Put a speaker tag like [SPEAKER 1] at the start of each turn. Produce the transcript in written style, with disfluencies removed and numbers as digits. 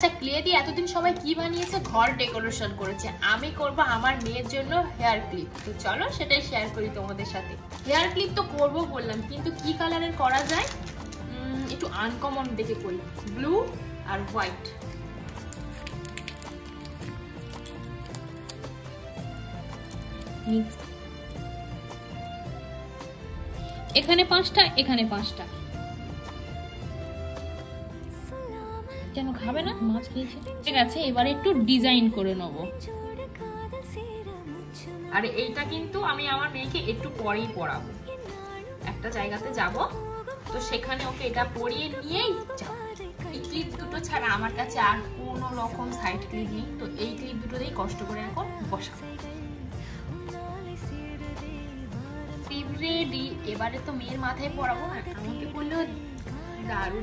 [SPEAKER 1] আচ্ছা, ক্লে দিয়ে এতদিন সবাই কি বানিয়েছে? ঘর ডেকোরেশন করেছে। আমি করব আমার মেয়ের জন্য হেয়ার ক্লিপ। তো চলো সেটাই শেয়ার করি তোমাদের সাথে। হেয়ার ক্লিপ তো করব বললাম, কিন্তু কি কালারের করা যায়? একটু আনকমন দেখে করি, ব্লু আর হোয়াইট। এখানে 5টা, এখানে 5টা। কেন খাবে না? মাছ খেয়েছে। ঠিক আছে, এবারে একটু ডিজাইন করে নেব। আর এইটা কিন্তু আমি আমার মেয়েকে একটু পরেই পরাবো। একটা জায়গাতে যাব, তো সেখানে ওকে এটা পরিয়ে নিয়েই যাব। এই ক্লিপ দুটো ছাড়া আমার কাছে আর কোনো রকম সাইড ক্লিপ নেই, তো এই ক্লিপ দুটো দিয়েই কষ্ট করে এখন বসাবো। Clip ready. এবারে তো মেয়ের মাথায় পরাবো, আমাকে বললেও দারুণ।